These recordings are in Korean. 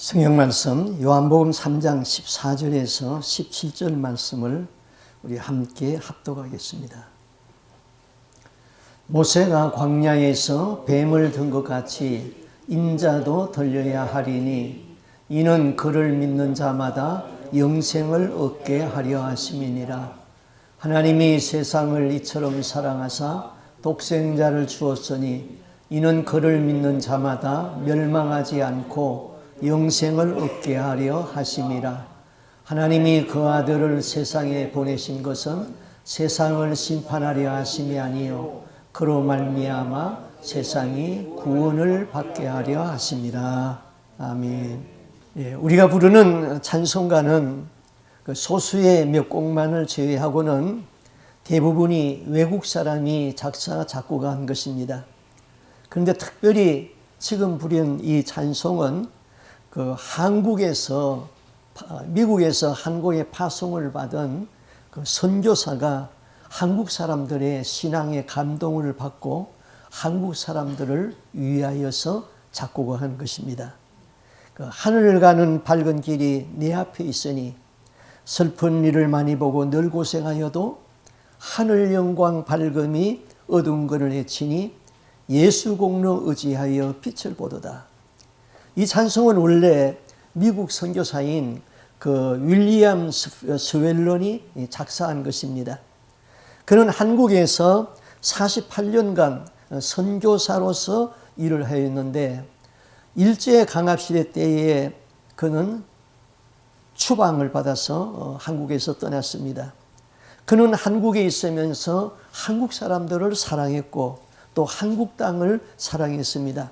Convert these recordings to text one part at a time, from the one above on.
성경 말씀 요한복음 3장 14절에서 17절 말씀을 우리 함께 합독하겠습니다. 모세가 광야에서 뱀을 든 것 같이 인자도 들려야 하리니 이는 그를 믿는 자마다 영생을 얻게 하려 하심이니라. 하나님이 세상을 이처럼 사랑하사 독생자를 주었으니 이는 그를 믿는 자마다 멸망하지 않고 영생을 얻게 하려 하심이라. 하나님이 그 아들을 세상에 보내신 것은 세상을 심판하려 하심이 아니요 그로 말미암아 세상이 구원을 받게 하려 하심이라. 아멘. 우리가 부르는 찬송가는 소수의 몇 곡만을 제외하고는 대부분이 외국 사람이 작사 작곡한 것입니다. 그런데 특별히 지금 부른 이 찬송은 미국에서 한국에 파송을 받은 선교사가 한국 사람들의 신앙의 감동을 받고 한국 사람들을 위하여서 작곡을 한 것입니다. 하늘을 가는 밝은 길이 내 앞에 있으니 슬픈 일을 많이 보고 늘 고생하여도 하늘 영광 밝음이 어두운 것을 헤치니 예수 공로 의지하여 빛을 보도다. 이 찬송은 원래 미국 선교사인 윌리엄 스웰런이 작사한 것입니다. 그는 한국에서 48년간 선교사로서 일을 하였는데 일제강압시대 때에 그는 추방을 받아서 한국에서 떠났습니다. 그는 한국에 있으면서 한국 사람들을 사랑했고 또 한국 땅을 사랑했습니다.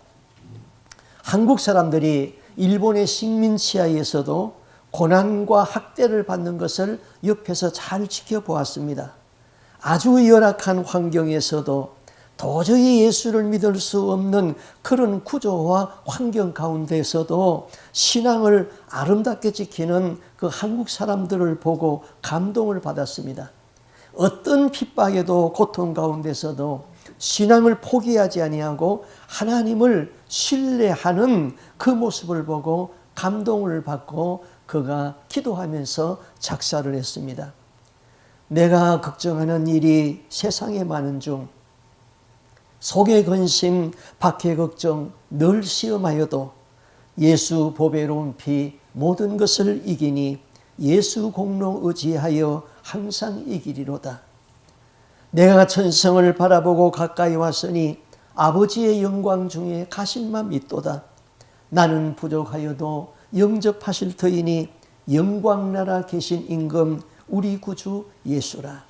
한국 사람들이 일본의 식민 치하에서도 고난과 학대를 받는 것을 옆에서 잘 지켜보았습니다. 아주 열악한 환경에서도 도저히 예수를 믿을 수 없는 그런 구조와 환경 가운데서도 신앙을 아름답게 지키는 그 한국 사람들을 보고 감동을 받았습니다. 어떤 핍박에도 고통 가운데서도 신앙을 포기하지 아니하고 하나님을 신뢰하는 그 모습을 보고 감동을 받고 그가 기도하면서 작사를 했습니다. 내가 걱정하는 일이 세상에 많은 중 속의 근심, 밖의 걱정 늘 시험하여도 예수 보배로운 피 모든 것을 이기니 예수 공로 의지하여 항상 이기리로다. 내가 천성을 바라보고 가까이 왔으니 아버지의 영광 중에 가심만 믿도다. 나는 부족하여도 영접하실 터이니 영광나라 계신 임금 우리 구주 예수라.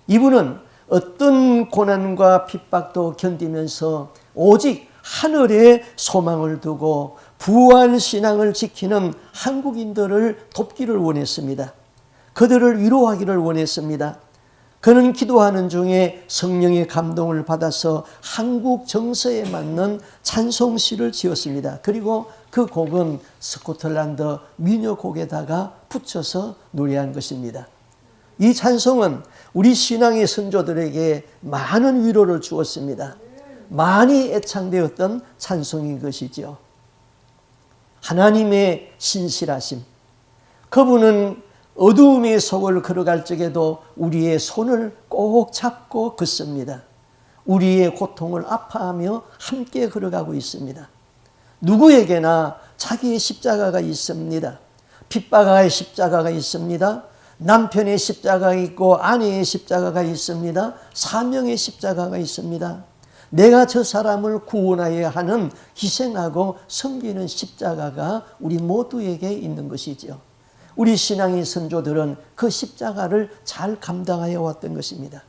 이분은 어떤 고난과 핍박도 견디면서 오직 하늘에 소망을 두고 부활 신앙을 지키는 한국인들을 돕기를 원했습니다. 그들을 위로하기를 원했습니다. 그는 기도하는 중에 성령의 감동을 받아서 한국 정서에 맞는 찬송시를 지었습니다. 그리고 그 곡은 스코틀랜드 민요곡에다가 붙여서 노래한 것입니다. 이 찬송은 우리 신앙의 선조들에게 많은 위로를 주었습니다. 많이 애창되었던 찬송인 것이죠. 하나님의 신실하심. 그분은 어두움의 속을 걸어갈 적에도 우리의 손을 꼭 잡고 걷습니다. 우리의 고통을 아파하며 함께 걸어가고 있습니다. 누구에게나 자기의 십자가가 있습니다. 핍박의 십자가가 있습니다. 남편의 십자가가 있고 아내의 십자가가 있습니다. 사명의 십자가가 있습니다. 내가 저 사람을 구원하여야 하는 희생하고 섬기는 십자가가 우리 모두에게 있는 것이죠. 우리 신앙의 선조들은 그 십자가를 잘 감당하여 왔던 것입니다.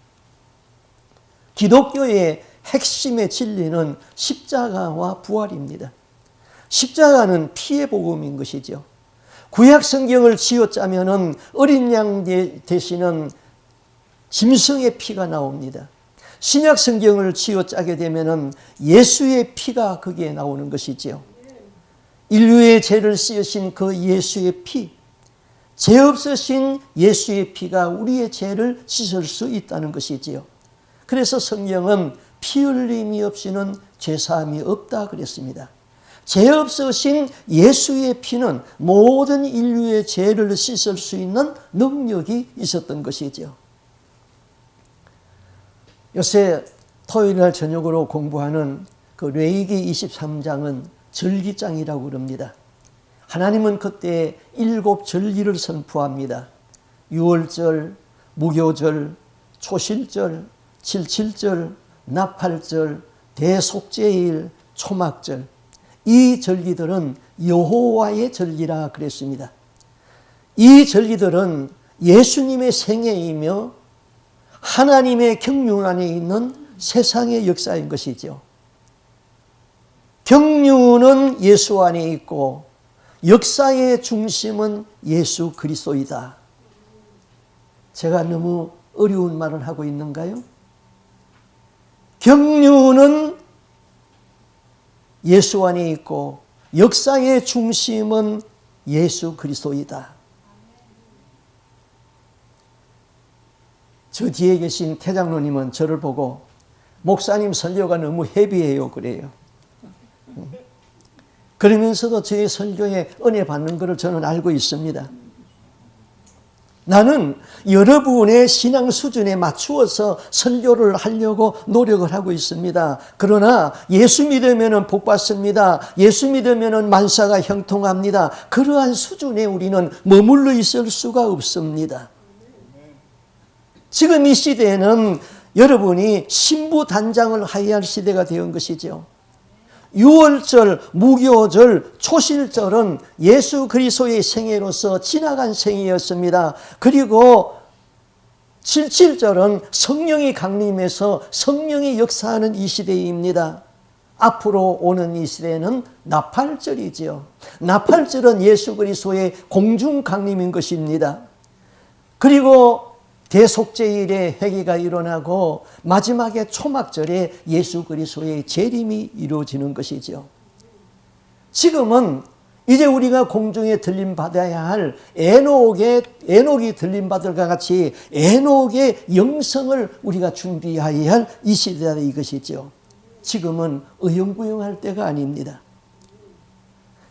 기독교의 핵심의 진리는 십자가와 부활입니다. 십자가는 피의 복음인 것이죠. 구약 성경을 쥐어짜면은 어린 양 대신은 짐승의 피가 나옵니다. 신약 성경을 쥐어짜게 되면은 예수의 피가 거기에 나오는 것이지요. 인류의 죄를 씻으신 그 예수의 피, 죄 없으신 예수의 피가 우리의 죄를 씻을 수 있다는 것이지요. 그래서 성경은 피 흘림이 없이는 죄사함이 없다 그랬습니다. 죄 없으신 예수의 피는 모든 인류의 죄를 씻을 수 있는 능력이 있었던 것이죠. 요새 토요일날 저녁으로 공부하는 그 레위기 23장은 절기장이라고 그럽니다. 하나님은 그때 7 절기를 선포합니다. 유월절, 무교절, 초실절, 칠칠절, 나팔절, 대속죄일, 초막절. 이 절기들은 여호와의 절기라 그랬습니다. 이 절기들은 예수님의 생애이며 하나님의 경륜 안에 있는 세상의 역사인 것이죠. 경륜은 예수 안에 있고 역사의 중심은 예수 그리스도이다. 제가 너무 어려운 말을 하고 있는가요? 경륜은 예수 안에 있고 역사의 중심은 예수 그리스도이다. 저 뒤에 계신 태장로님은 저를 보고 목사님 설교가 너무 헤비해요 그래요. 그러면서도 저의 설교에 은혜 받는 것을 저는 알고 있습니다. 나는 여러분의 신앙 수준에 맞추어서 설교를 하려고 노력을 하고 있습니다. 그러나 예수 믿으면 복 받습니다. 예수 믿으면 만사가 형통합니다. 그러한 수준에 우리는 머물러 있을 수가 없습니다. 지금 이 시대에는 여러분이 신부단장을 하여야 할 시대가 되온 것이죠. 유월절, 무교절, 초실절은 예수 그리스도의 생애로서 지나간 생애였습니다. 그리고 칠칠절은 성령이 강림해서 성령이 역사하는 이 시대입니다. 앞으로 오는 이 시대는 나팔절이지요. 나팔절은 예수 그리스도의 공중 강림인 것입니다. 그리고 대속죄일에 회개가 일어나고 마지막에 초막절에 예수 그리스도의 재림이 이루어지는 것이죠. 지금은 이제 우리가 공중에 들림받아야 할 에녹이 들림받을과 같이 에녹의 영성을 우리가 준비해야 할 이 시대다 이것이죠. 지금은 의용부용할 때가 아닙니다.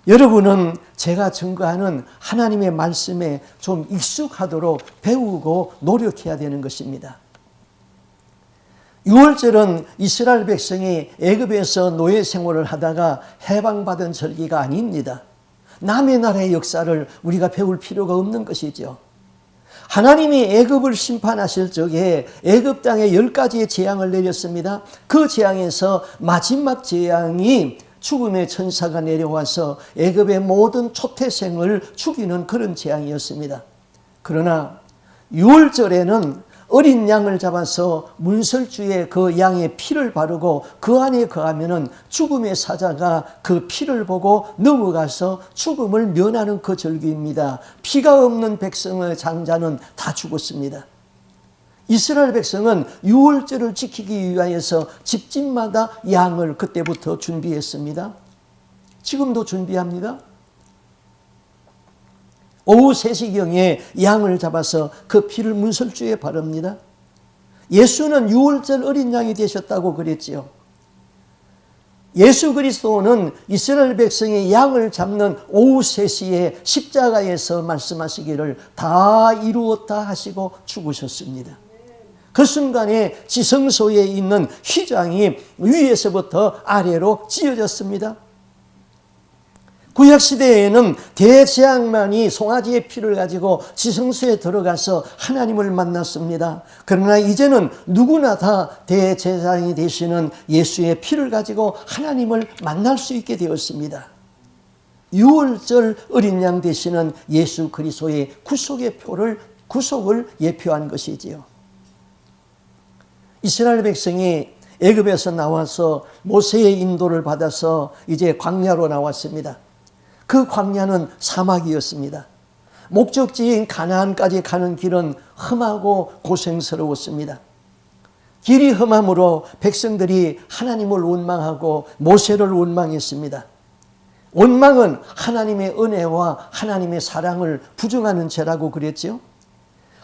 여러분은 제가 증거하는 하나님의 말씀에 좀 익숙하도록 배우고 노력해야 되는 것입니다. 유월절은 이스라엘 백성이 애굽에서 노예 생활을 하다가 해방받은 절기가 아닙니다. 남의 나라의 역사를 우리가 배울 필요가 없는 것이죠. 하나님이 애굽을 심판하실 적에 애굽 땅에 10가지의 재앙을 내렸습니다. 그 재앙에서 마지막 재앙이 죽음의 천사가 내려와서 애굽의 모든 초태생을 죽이는 그런 재앙이었습니다. 그러나 유월절에는 어린 양을 잡아서 문설주에 그 양의 피를 바르고 그 안에 거하면은 죽음의 사자가 그 피를 보고 넘어가서 죽음을 면하는 그 절기입니다. 피가 없는 백성의 장자는 다 죽었습니다. 이스라엘 백성은 유월절을 지키기 위하여서 집집마다 양을 그때부터 준비했습니다. 지금도 준비합니다. 오후 3시경에 양을 잡아서 그 피를 문설주에 바릅니다. 예수는 유월절 어린 양이 되셨다고 그랬지요. 예수 그리스도는 이스라엘 백성의 양을 잡는 오후 3시에 십자가에서 말씀하시기를 다 이루었다 하시고 죽으셨습니다. 그 순간에 지성소에 있는 휘장이 위에서부터 아래로 찢어졌습니다. 구약시대에는 대제사장만이 송아지의 피를 가지고 지성소에 들어가서 하나님을 만났습니다. 그러나 이제는 누구나 다 대제사장이 되시는 예수의 피를 가지고 하나님을 만날 수 있게 되었습니다. 유월절 어린 양 되시는 예수 그리스도의 구속을 예표한 것이지요. 이스라엘 백성이 애굽에서 나와서 모세의 인도를 받아서 이제 광야로 나왔습니다. 그 광야는 사막이었습니다. 목적지인 가나안까지 가는 길은 험하고 고생스러웠습니다. 길이 험함으로 백성들이 하나님을 원망하고 모세를 원망했습니다. 원망은 하나님의 은혜와 하나님의 사랑을 부정하는 죄라고 그랬죠.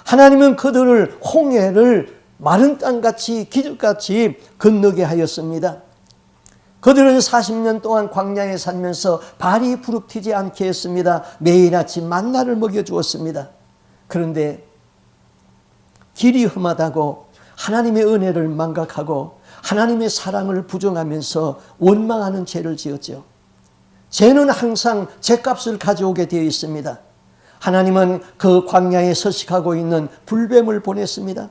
하나님은 그들을 홍해를 마른 땅같이 기적같이 건너게 하였습니다. 그들은 40년 동안 광야에 살면서 발이 부릅티지 않게 했습니다. 매일 아침 만나를 먹여주었습니다. 그런데 길이 험하다고 하나님의 은혜를 망각하고 하나님의 사랑을 부정하면서 원망하는 죄를 지었죠. 죄는 항상 죄값을 가져오게 되어 있습니다. 하나님은 그 광야에 서식하고 있는 불뱀을 보냈습니다.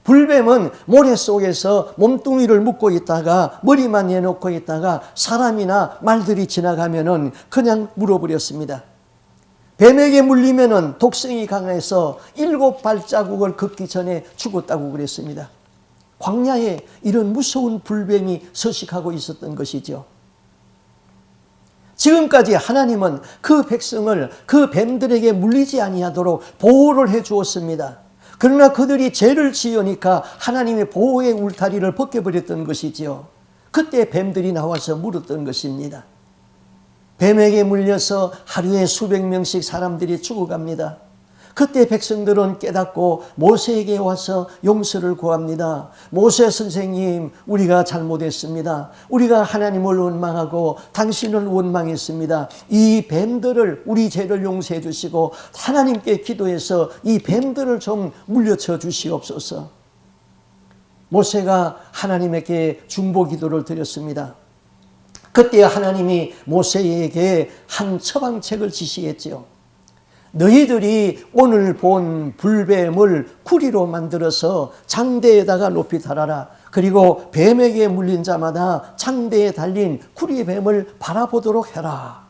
불뱀은 모래 속에서 몸뚱이를 묶고 있다가 머리만 내놓고 있다가 사람이나 말들이 지나가면은 그냥 물어버렸습니다. 뱀에게 물리면은 독성이 강해서 7발자국을 걷기 전에 죽었다고 그랬습니다. 광야에 이런 무서운 불뱀이 서식하고 있었던 것이죠. 지금까지 하나님은 그 백성을 그 뱀들에게 물리지 아니하도록 보호를 해 주었습니다. 그러나 그들이 죄를 지으니까 하나님의 보호의 울타리를 벗겨버렸던 것이지요. 그때 뱀들이 나와서 물었던 것입니다. 뱀에게 물려서 하루에 수백 명씩 사람들이 죽어갑니다. 그때 백성들은 깨닫고 모세에게 와서 용서를 구합니다. 모세 선생님, 우리가 잘못했습니다. 우리가 하나님을 원망하고 당신을 원망했습니다. 이 뱀들을, 우리 죄를 용서해 주시고 하나님께 기도해서 이 뱀들을 좀 물려쳐 주시옵소서. 모세가 하나님에게 중보 기도를 드렸습니다. 그때 하나님이 모세에게 한 처방책을 지시했지요. 너희들이 오늘 본 불뱀을 구리로 만들어서 장대에다가 높이 달아라. 그리고 뱀에게 물린 자마다 장대에 달린 구리뱀을 바라보도록 해라.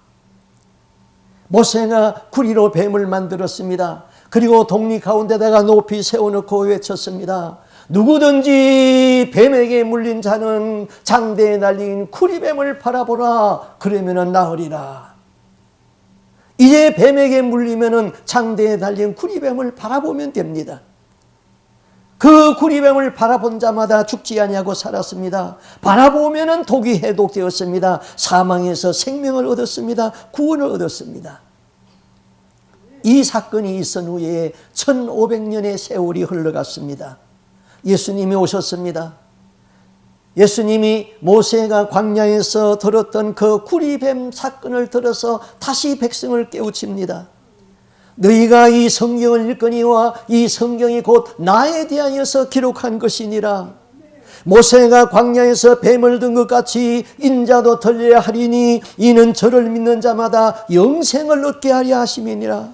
모세가 구리로 뱀을 만들었습니다. 그리고 독리 가운데다가 높이 세워놓고 외쳤습니다. 누구든지 뱀에게 물린 자는 장대에 달린 구리뱀을 바라보라. 그러면 나으리라. 이제 뱀에게 물리면 장대에 달린 구리뱀을 바라보면 됩니다. 그 구리뱀을 바라본 자마다 죽지 아니하고 살았습니다. 바라보면 독이 해독되었습니다. 사망에서 생명을 얻었습니다. 구원을 얻었습니다. 이 사건이 있은 후에 1500년의 세월이 흘러갔습니다. 예수님이 오셨습니다. 예수님이 모세가 광야에서 들었던 그 구리뱀 사건을 들어서 다시 백성을 깨우칩니다. 너희가 이 성경을 읽거니와 이 성경이 곧 나에 대하여서 기록한 것이니라. 모세가 광야에서 뱀을 든 것 같이 인자도 들려야 하리니 이는 저를 믿는 자마다 영생을 얻게 하려 하심이니라.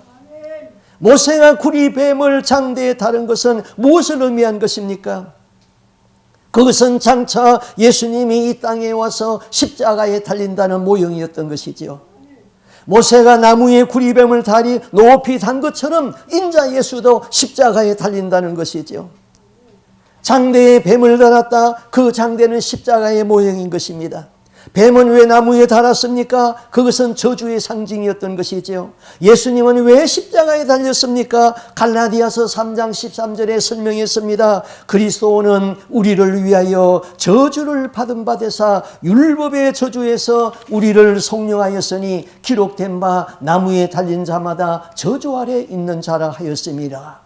모세가 구리뱀을 장대에 다른 것은 무엇을 의미한 것입니까? 그것은 장차 예수님이 이 땅에 와서 십자가에 달린다는 모형이었던 것이지요. 모세가 나무에 구리뱀을 달이 높이 단 것처럼 인자 예수도 십자가에 달린다는 것이지요. 장대에 뱀을 달았다. 그 장대는 십자가의 모형인 것입니다. 뱀은 왜 나무에 달았습니까? 그것은 저주의 상징이었던 것이지요. 예수님은 왜 십자가에 달렸습니까? 갈라디아서 3장 13절에 설명했습니다. 그리스도는 우리를 위하여 저주를 받은 바 되사 율법의 저주에서 우리를 속량하였으니 기록된 바 나무에 달린 자마다 저주 아래 있는 자라 하였음이라.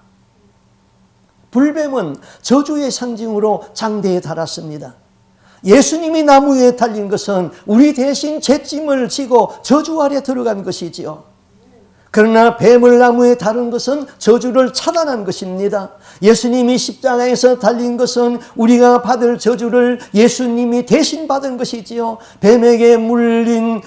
불뱀은 저주의 상징으로 장대에 달았습니다. 예수님이 나무에 달린 것은 우리 대신 죄짐을 지고 저주 아래 들어간 것이지요. 그러나 뱀을 나무에 다룬 것은 저주를 차단한 것입니다. 예수님이 십자가에서 달린 것은 우리가 받을 저주를 예수님이 대신 받은 것이지요. 뱀에게 물린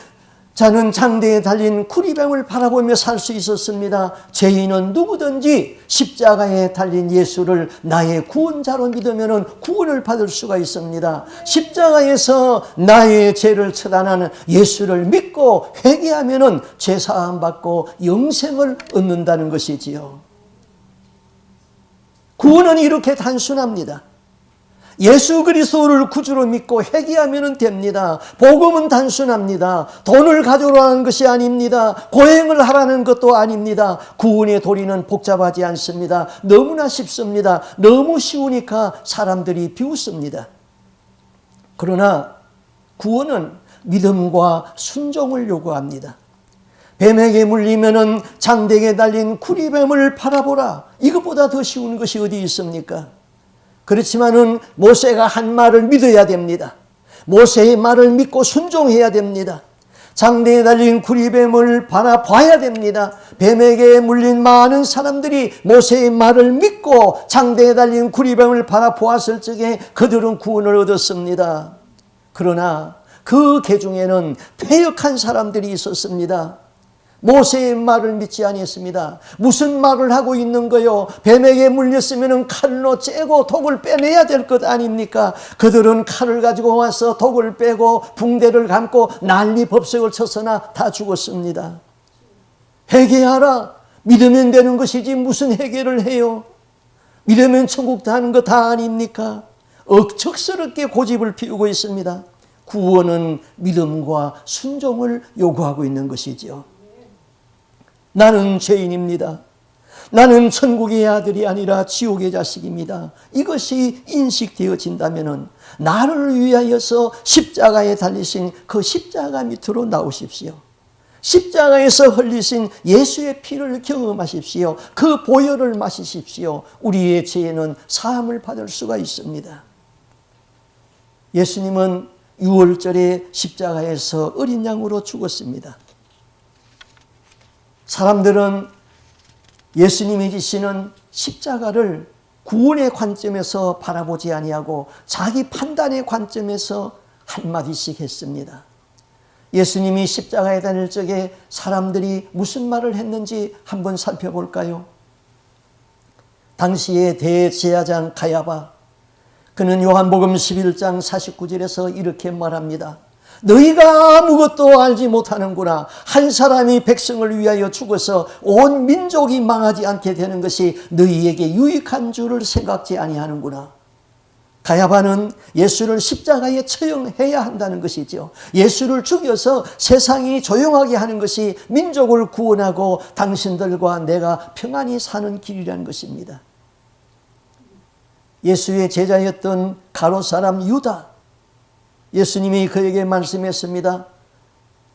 자는 장대에 달린 구리뱀을 바라보며 살 수 있었습니다. 죄인은 누구든지 십자가에 달린 예수를 나의 구원자로 믿으면 구원을 받을 수가 있습니다. 십자가에서 나의 죄를 처단하는 예수를 믿고 회개하면 죄사함 받고 영생을 얻는다는 것이지요. 구원은 이렇게 단순합니다. 예수 그리스도를 구주로 믿고 회개하면 됩니다. 복음은 단순합니다. 돈을 가져오라는 것이 아닙니다. 고행을 하라는 것도 아닙니다. 구원의 도리는 복잡하지 않습니다. 너무나 쉽습니다. 너무 쉬우니까 사람들이 비웃습니다. 그러나 구원은 믿음과 순종을 요구합니다. 뱀에게 물리면 장대에 달린 구리뱀을 바라보라. 이것보다 더 쉬운 것이 어디 있습니까? 그렇지만은 모세가 한 말을 믿어야 됩니다. 모세의 말을 믿고 순종해야 됩니다. 장대에 달린 구리뱀을 바라봐야 됩니다. 뱀에게 물린 많은 사람들이 모세의 말을 믿고 장대에 달린 구리뱀을 바라보았을 적에 그들은 구원을 얻었습니다. 그러나 그 계중에는 패역한 사람들이 있었습니다. 모세의 말을 믿지 아니했습니다. 무슨 말을 하고 있는 거요? 뱀에게 물렸으면 칼로 째고 독을 빼내야 될 것 아닙니까? 그들은 칼을 가지고 와서 독을 빼고 붕대를 감고 난리법석을 쳐서나 다 죽었습니다. 회개하라. 믿으면 되는 것이지 무슨 회개를 해요? 믿으면 천국 가는 거 다 아닙니까? 억척스럽게 고집을 피우고 있습니다. 구원은 믿음과 순종을 요구하고 있는 것이죠. 나는 죄인입니다. 나는 천국의 아들이 아니라 지옥의 자식입니다. 이것이 인식되어진다면 나를 위하여서 십자가에 달리신 그 십자가 밑으로 나오십시오. 십자가에서 흘리신 예수의 피를 경험하십시오. 그 보혈을 마시십시오. 우리의 죄는 사함을 받을 수가 있습니다. 예수님은 유월절에 십자가에서 어린 양으로 죽었습니다. 사람들은 예수님이 지시는 십자가를 구원의 관점에서 바라보지 아니하고 자기 판단의 관점에서 한마디씩 했습니다. 예수님이 십자가에 다닐 적에 사람들이 무슨 말을 했는지 한번 살펴볼까요? 당시의 대제사장 가야바, 그는 요한복음 11장 49절에서 이렇게 말합니다. 너희가 아무것도 알지 못하는구나. 한 사람이 백성을 위하여 죽어서 온 민족이 망하지 않게 되는 것이 너희에게 유익한 줄을 생각지 아니하는구나. 가야바는 예수를 십자가에 처형해야 한다는 것이죠. 예수를 죽여서 세상이 조용하게 하는 것이 민족을 구원하고 당신들과 내가 평안히 사는 길이라는 것입니다. 예수의 제자였던 가롯 사람 유다, 예수님이 그에게 말씀했습니다.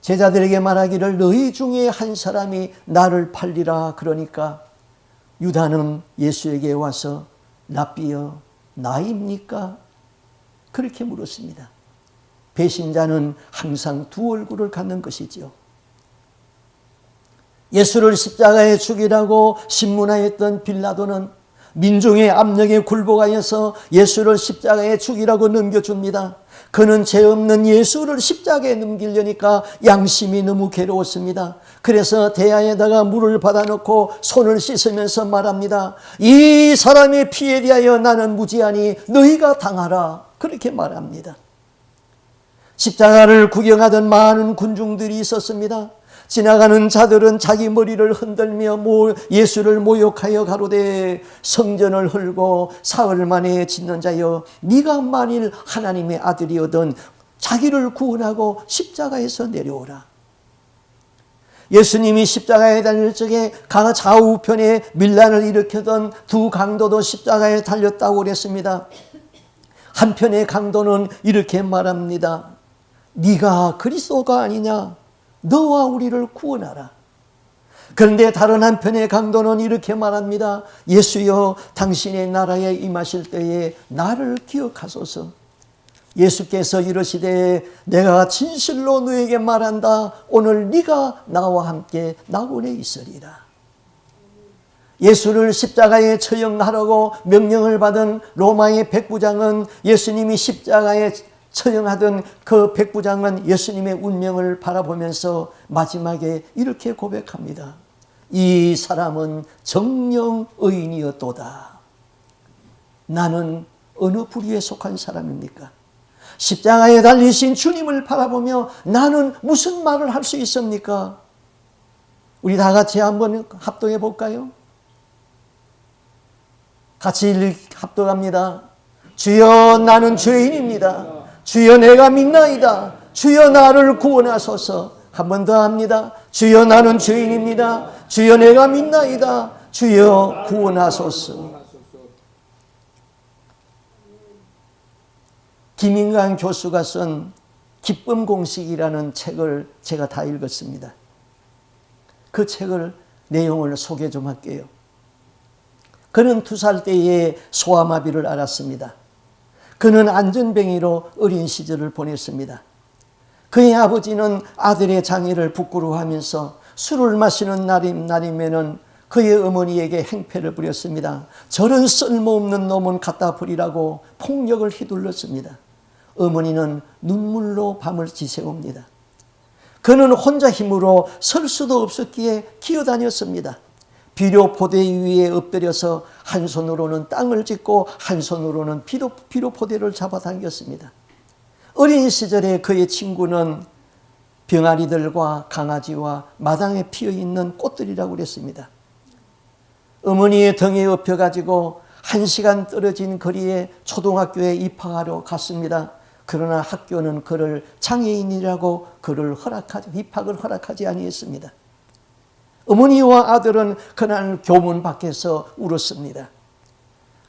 제자들에게 말하기를 너희 중에 한 사람이 나를 팔리라. 그러니까 유다는 예수에게 와서 랍비여 나입니까? 그렇게 물었습니다. 배신자는 항상 두 얼굴을 갖는 것이지요. 예수를 십자가에 죽이라고 신문하였던 빌라도는 민중의 압력에 굴복하여서 예수를 십자가에 죽이라고 넘겨줍니다. 그는 죄 없는 예수를 십자가에 넘기려니까 양심이 너무 괴로웠습니다. 그래서 대야에다가 물을 받아놓고 손을 씻으면서 말합니다. 이 사람의 피에 대하여 나는 무지하니 너희가 당하라. 그렇게 말합니다. 십자가를 구경하던 많은 군중들이 있었습니다. 지나가는 자들은 자기 머리를 흔들며 예수를 모욕하여 가로되 성전을 헐고 사흘 만에 짓는 자여 네가 만일 하나님의 아들이거든 자기를 구원하고 십자가에서 내려오라. 예수님이 십자가에 달릴 적에 좌우편에 밀란을 일으키던 두 강도도 십자가에 달렸다고 그랬습니다. 한편의 강도는 이렇게 말합니다. 네가 그리스도가 아니냐? 너와 우리를 구원하라. 그런데 다른 한편의 강도는 이렇게 말합니다. 예수여 당신의 나라에 임하실 때에 나를 기억하소서. 예수께서 이르시되 내가 진실로 너에게 말한다. 오늘 네가 나와 함께 낙원에 있으리라. 예수를 십자가에 처형하라고 명령을 받은 로마의 백부장은 예수님이 십자가에 처형하던 그 백부장은 예수님의 운명을 바라보면서 마지막에 이렇게 고백합니다. 이 사람은 정령 의인이었도다. 나는 어느 부류에 속한 사람입니까? 십자가에 달리신 주님을 바라보며 나는 무슨 말을 할 수 있습니까? 우리 다 같이 한번 합동해 볼까요? 같이 합동합니다. 주여 나는 죄인입니다. 주여 내가 믿나이다. 주여 나를 구원하소서. 한 번 더 합니다. 주여 나는 죄인입니다. 주여 내가 믿나이다. 주여 구원하소서. 김인강 교수가 쓴 기쁨 공식이라는 책을 제가 다 읽었습니다. 그 책을 내용을 소개 좀 할게요. 그는 2살 때에 소아마비를 앓았습니다. 그는 안전뱅이로 어린 시절을 보냈습니다. 그의 아버지는 아들의 장애를 부끄러워하면서 술을 마시는 날이면은 그의 어머니에게 행패를 부렸습니다. 저런 쓸모없는 놈은 갖다 버리라고 폭력을 휘둘렀습니다. 어머니는 눈물로 밤을 지새웁니다. 그는 혼자 힘으로 설 수도 없었기에 기어다녔습니다. 비료 포대 위에 엎드려서 한 손으로는 땅을 짚고 한 손으로는 비료 포대를 잡아당겼습니다. 어린 시절에 그의 친구는 병아리들과 강아지와 마당에 피어있는 꽃들이라고 그랬습니다. 어머니의 등에 업혀가지고 1시간 떨어진 거리에 초등학교에 입학하러 갔습니다. 그러나 학교는 그를 장애인이라고 입학을 허락하지 아니했습니다. 어머니와 아들은 그날 교문 밖에서 울었습니다.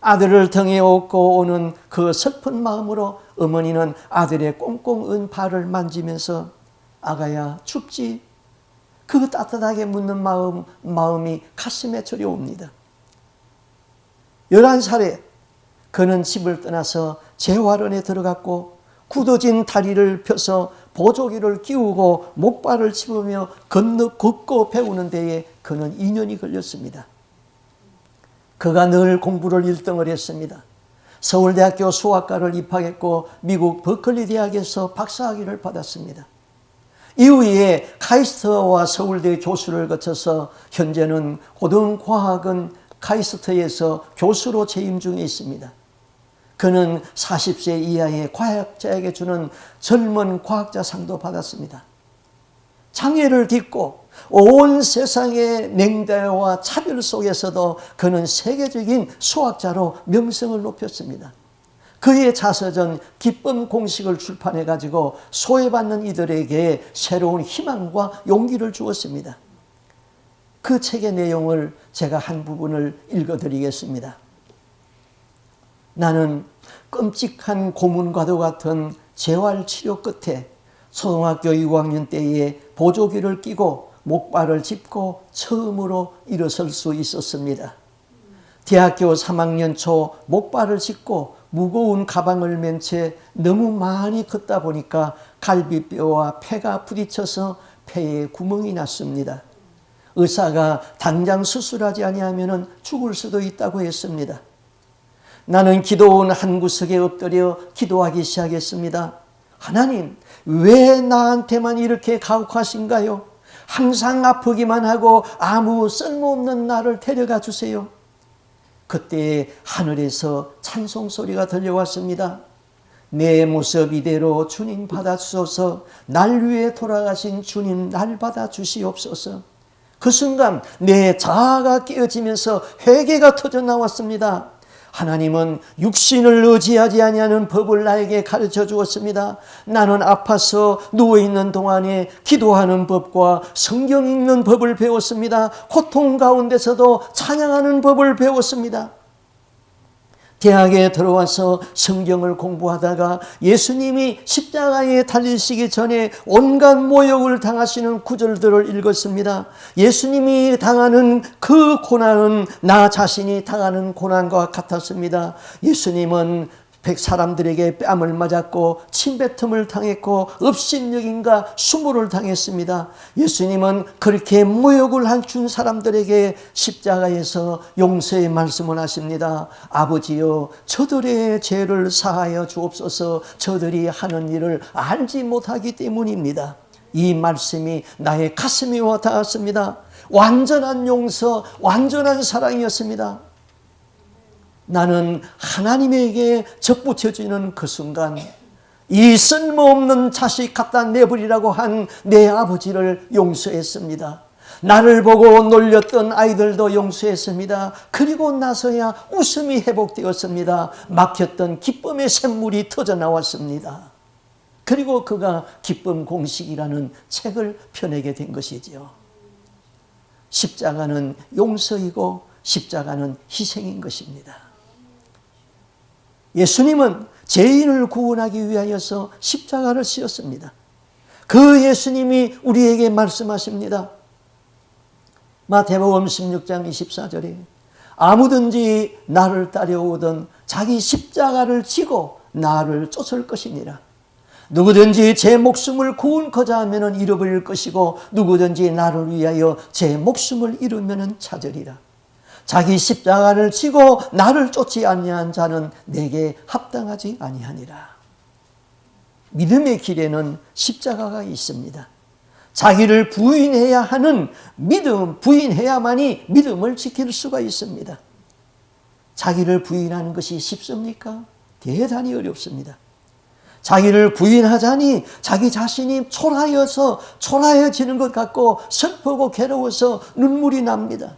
아들을 등에 업고 오는 그 슬픈 마음으로 어머니는 아들의 꽁꽁 은 발을 만지면서 아가야 춥지? 그 따뜻하게 묻는 마음이 가슴에 저려옵니다. 11살에 그는 집을 떠나서 재활원에 들어갔고 굳어진 다리를 펴서 보조기를 끼우고 목발을 짚으며 걷고 배우는 데에 그는 2년이 걸렸습니다. 그가 늘 공부를 1등을 했습니다. 서울대학교 수학과를 입학했고 미국 버클리 대학에서 박사학위를 받았습니다. 이후에 카이스트와 서울대 교수를 거쳐서 현재는 고등과학은 카이스트에서 교수로 재임 중에 있습니다. 그는 40세 이하의 과학자에게 주는 젊은 과학자상도 받았습니다. 장애를 딛고 온 세상의 냉대와 차별 속에서도 그는 세계적인 수학자로 명성을 높였습니다. 그의 자서전 기쁨 공식을 출판해가지고 소외받는 이들에게 새로운 희망과 용기를 주었습니다. 그 책의 내용을 제가 한 부분을 읽어드리겠습니다. 나는 끔찍한 고문과도 같은 재활치료 끝에 초등학교 6학년 때에 보조기를 끼고 목발을 짚고 처음으로 일어설 수 있었습니다. 대학교 3학년 초 목발을 짚고 무거운 가방을 맨 채 너무 많이 걷다 보니까 갈비뼈와 폐가 부딪혀서 폐에 구멍이 났습니다. 의사가 당장 수술하지 아니하면 죽을 수도 있다고 했습니다. 나는 기도원 한 구석에 엎드려 기도하기 시작했습니다. 하나님, 왜 나한테만 이렇게 가혹하신가요? 항상 아프기만 하고 아무 쓸모없는 나를 데려가 주세요. 그때 하늘에서 찬송 소리가 들려왔습니다. 내 모습 이대로 주님 받아주소서. 날 위해 돌아가신 주님 날 받아주시옵소서. 그 순간 내 자아가 깨어지면서 회개가 터져 나왔습니다. 하나님은 육신을 의지하지 아니하는 법을 나에게 가르쳐 주었습니다. 나는 아파서 누워있는 동안에 기도하는 법과 성경 읽는 법을 배웠습니다. 고통 가운데서도 찬양하는 법을 배웠습니다. 대학에 들어와서 성경을 공부하다가 예수님이 십자가에 달리시기 전에 온갖 모욕을 당하시는 구절들을 읽었습니다. 예수님이 당하는 그 고난은 나 자신이 당하는 고난과 같았습니다. 예수님은 사람들에게 뺨을 맞았고 침뱉음을 당했고 업신여김과 수모를 당했습니다. 예수님은 그렇게 모욕을 준 사람들에게 십자가에서 용서의 말씀을 하십니다. 아버지여, 저들의 죄를 사하여 주옵소서. 저들이 하는 일을 알지 못하기 때문입니다. 이 말씀이 나의 가슴에 와 닿았습니다. 완전한 용서, 완전한 사랑이었습니다. 나는 하나님에게 접붙여지는 그 순간 이 쓸모없는 자식 갖다 내버리라고 한 내 아버지를 용서했습니다. 나를 보고 놀렸던 아이들도 용서했습니다. 그리고 나서야 웃음이 회복되었습니다. 막혔던 기쁨의 샘물이 터져 나왔습니다. 그리고 그가 기쁨 공식이라는 책을 펴내게 된 것이지요. 십자가는 용서이고 십자가는 희생인 것입니다. 예수님은 죄인을 구원하기 위하여서 십자가를 지었습니다. 그 예수님이 우리에게 말씀하십니다. 마태복음 16장 24절에 아무든지 나를 따라오든 자기 십자가를 지고 나를 쫓을 것이니라. 누구든지 제 목숨을 구원코자 하면 잃어버릴 것이고 누구든지 나를 위하여 제 목숨을 잃으면 찾으리라. 자기 십자가를 지고 나를 쫓지 아니한 자는 내게 합당하지 아니하니라. 믿음의 길에는 십자가가 있습니다. 자기를 부인해야 하는 믿음, 부인해야만이 믿음을 지킬 수가 있습니다. 자기를 부인하는 것이 쉽습니까? 대단히 어렵습니다. 자기를 부인하자니 자기 자신이 초라해지는 것 같고 슬프고 괴로워서 눈물이 납니다.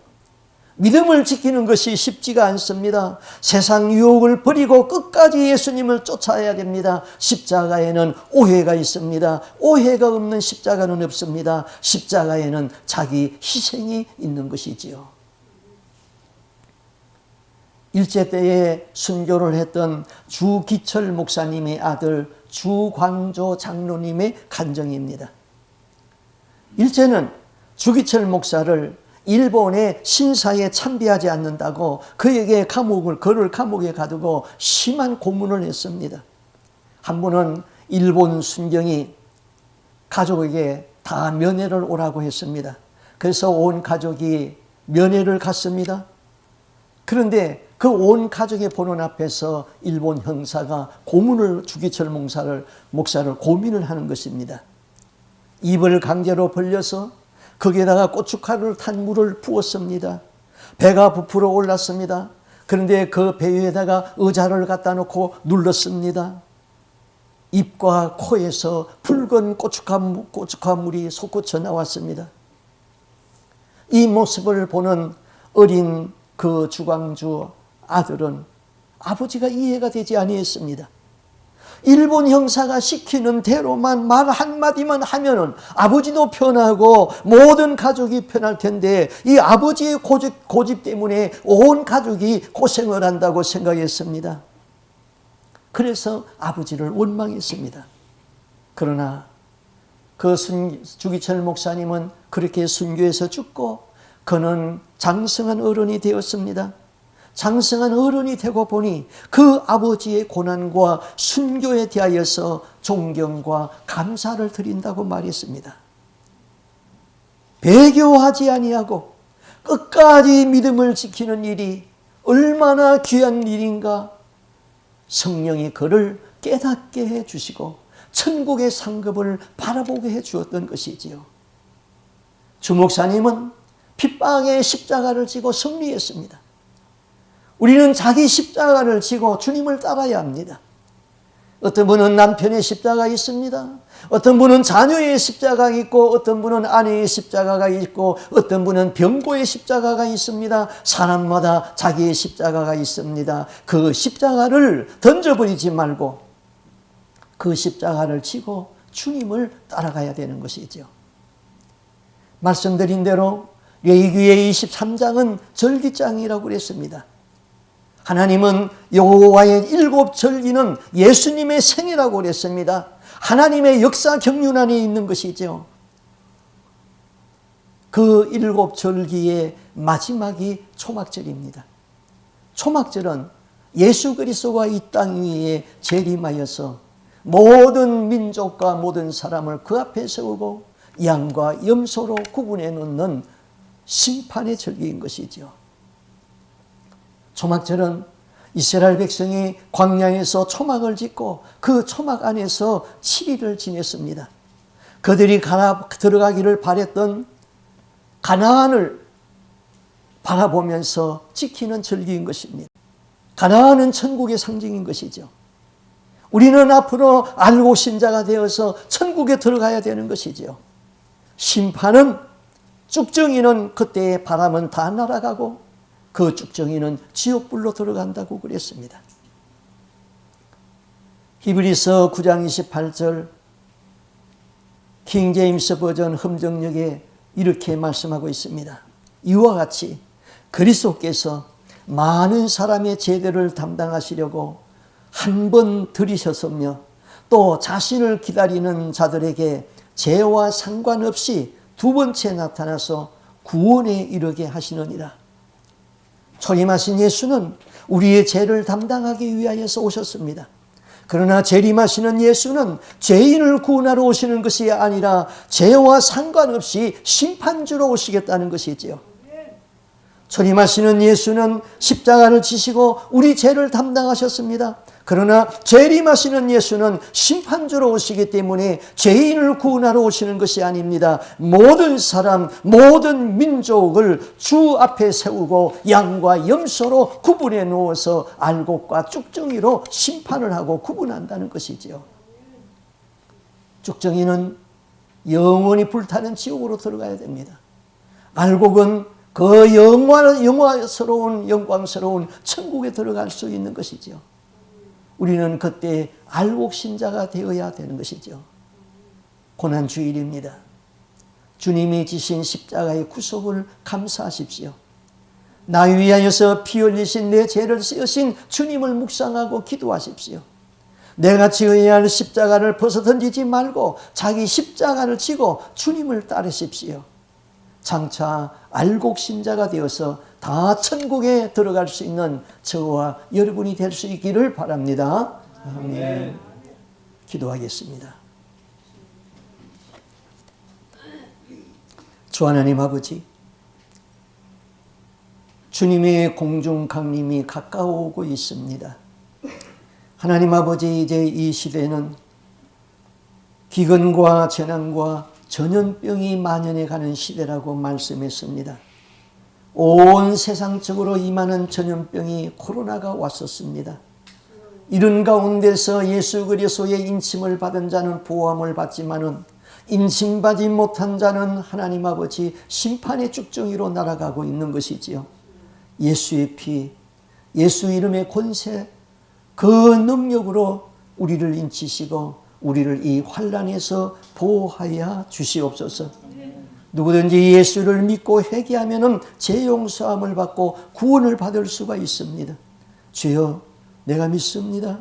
믿음을 지키는 것이 쉽지가 않습니다. 세상 유혹을 버리고 끝까지 예수님을 쫓아야 됩니다. 십자가에는 오해가 있습니다. 오해가 없는 십자가는 없습니다. 십자가에는 자기 희생이 있는 것이지요. 일제 때에 순교를 했던 주기철 목사님의 아들 주광조 장로님의 간증입니다. 일제는 주기철 목사를 일본의 신사에 참배하지 않는다고 그에게 그를 감옥에 가두고 심한 고문을 했습니다. 한 번은 일본 순경이 가족에게 다 면회를 오라고 했습니다. 그래서 온 가족이 면회를 갔습니다. 그런데 그 온 가족의 보는 앞에서 일본 형사가 주기철 목사를 고민을 하는 것입니다. 입을 강제로 벌려서 거기에다가 고춧가루를 탄 물을 부었습니다. 배가 부풀어 올랐습니다. 그런데 그 배 위에다가 의자를 갖다 놓고 눌렀습니다. 입과 코에서 붉은 고춧가물이 솟구쳐 나왔습니다. 이 모습을 보는 어린 그 주광주 아들은 아버지가 이해가 되지 아니했습니다. 일본 형사가 시키는 대로만 말 한마디만 하면은 아버지도 편하고 모든 가족이 편할 텐데 이 아버지의 고집 때문에 온 가족이 고생을 한다고 생각했습니다. 그래서 아버지를 원망했습니다. 그러나 그 주기철 목사님은 그렇게 순교해서 죽고 그는 장성한 어른이 되었습니다. 장성한 어른이 되고 보니 그 아버지의 고난과 순교에 대하여서 존경과 감사를 드린다고 말했습니다. 배교하지 아니하고 끝까지 믿음을 지키는 일이 얼마나 귀한 일인가. 성령이 그를 깨닫게 해주시고 천국의 상급을 바라보게 해주었던 것이지요. 주 목사님은 핏방의 십자가를 지고 승리했습니다. 우리는 자기 십자가를 지고 주님을 따라야 합니다. 어떤 분은 남편의 십자가 있습니다. 어떤 분은 자녀의 십자가 있고 어떤 분은 아내의 십자가가 있고 어떤 분은 병고의 십자가가 있습니다. 사람마다 자기의 십자가가 있습니다. 그 십자가를 던져버리지 말고 그 십자가를 지고 주님을 따라가야 되는 것이죠. 말씀드린 대로 레위기의 23장은 절기장이라고 그랬습니다. 하나님은 여호와의 7절기는 예수님의 생이라고 그랬습니다. 하나님의 역사 경륜 안에 있는 것이죠. 그 7절기의 마지막이 초막절입니다. 초막절은 예수 그리스도가 이 땅 위에 재림하여서 모든 민족과 모든 사람을 그 앞에 세우고 양과 염소로 구분해 놓는 심판의 절기인 것이죠. 초막절은 이스라엘 백성이 광야에서 초막을 짓고 그 초막 안에서 7일을 지냈습니다. 그들이 들어가기를 바랬던 가나안을 바라보면서 지키는 절기인 것입니다. 가나안은 천국의 상징인 것이죠. 우리는 앞으로 알고 신자가 되어서 천국에 들어가야 되는 것이죠. 심판은 쭉정이는 그때의 바람은 다 날아가고 그 쭉정이는 지옥불로 들어간다고 그랬습니다. 히브리서 9장 28절 킹 제임스 버전 흠정역에 이렇게 말씀하고 있습니다. 이와 같이 그리스도께서 많은 사람의 제대를 담당하시려고 한 번 들이셨으며 또 자신을 기다리는 자들에게 죄와 상관없이 두 번째 나타나서 구원에 이르게 하시느니라. 초림하신 예수는 우리의 죄를 담당하기 위하여서 오셨습니다. 그러나 재림하시는 예수는 죄인을 구원하러 오시는 것이 아니라 죄와 상관없이 심판주로 오시겠다는 것이지요. 재림하시는 예수는 십자가를 지시고 우리 죄를 담당하셨습니다. 그러나 재림하시는 예수는 심판주로 오시기 때문에 죄인을 구원하러 오시는 것이 아닙니다. 모든 사람, 모든 민족을 주 앞에 세우고 양과 염소로 구분해 놓아서 알곡과 쭉정이로 심판을 하고 구분한다는 것이지요. 쭉정이는 영원히 불타는 지옥으로 들어가야 됩니다. 알곡은 그 영광스러운 천국에 들어갈 수 있는 것이죠. 우리는 그때 알곡신자가 되어야 되는 것이죠. 고난주일입니다. 주님이 지신 십자가의 구속을 감사하십시오. 나 위하여서 피 흘리신 내 죄를 씌우신 주님을 묵상하고 기도하십시오. 내가 지어야 할 십자가를 벗어던지지 말고 자기 십자가를 지고 주님을 따르십시오. 장차 알곡신자가 되어서 다 천국에 들어갈 수 있는 저와 여러분이 될 수 있기를 바랍니다. 아멘. 기도하겠습니다. 주 하나님 아버지, 주님의 공중 강림이 가까워오고 있습니다. 하나님 아버지, 이제 이 시대는 기근과 재난과 전염병이 만연해 가는 시대라고 말씀했습니다. 온 세상적으로 임하는 전염병이 코로나가 왔었습니다. 이런 가운데서 예수 그리스도의 인침을 받은 자는 보호함을 받지만은 인침받지 못한 자는 하나님 아버지 심판의 쭉정이로 날아가고 있는 것이지요. 예수의 피, 예수 이름의 권세, 그 능력으로 우리를 인치시고 우리를 이 환난에서 보호하여 주시옵소서. 누구든지 예수를 믿고 회개하면 죄 용서함을 받고 구원을 받을 수가 있습니다. 주여, 내가 믿습니다.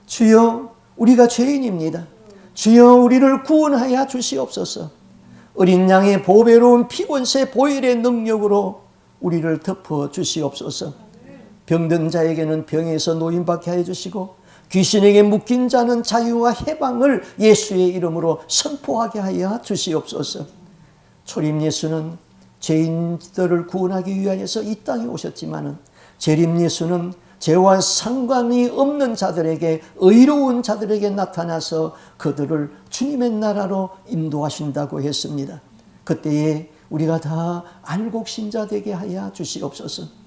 주여, 우리가 죄인입니다. 주여, 우리를 구원하여 주시옵소서. 어린 양의 보배로운 피권세 보혈의 능력으로 우리를 덮어 주시옵소서. 병든 자에게는 병에서 노임받게 해 주시고 귀신에게 묶인 자는 자유와 해방을 예수의 이름으로 선포하게 하여 주시옵소서. 초림 예수는 죄인들을 구원하기 위하여서 이 땅에 오셨지만은 재림 예수는 죄와 상관이 없는 자들에게, 의로운 자들에게 나타나서 그들을 주님의 나라로 인도하신다고 했습니다. 그때에 우리가 다 알곡신자 되게 하여 주시옵소서.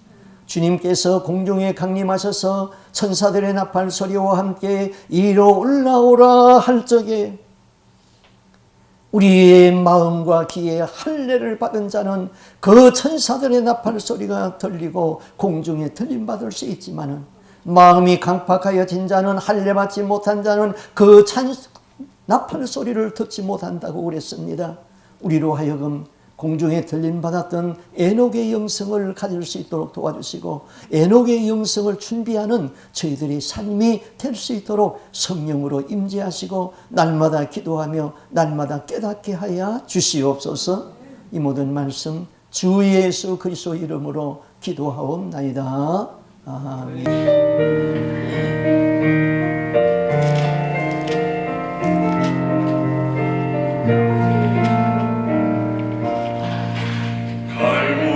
주님께서 공중에 강림하셔서 천사들의 나팔 소리와 함께 이리로 올라오라 할 적에 우리의 마음과 귀에 할례를 받은 자는 그 천사들의 나팔 소리가 들리고 공중에 들림받을 수 있지만은 마음이 강팍하여진 자는, 할례 받지 못한 자는 그 나팔 소리를 듣지 못한다고 그랬습니다. 우리로 하여금 공중에 들림받았던 에녹의 영성을 가질 수 있도록 도와주시고 에녹의 영성을 준비하는 저희들의 삶이 될 수 있도록 성령으로 임재하시고 날마다 기도하며 날마다 깨닫게 하여 주시옵소서. 이 모든 말씀 주 예수 그리스도 이름으로 기도하옵나이다. 아멘. 갈매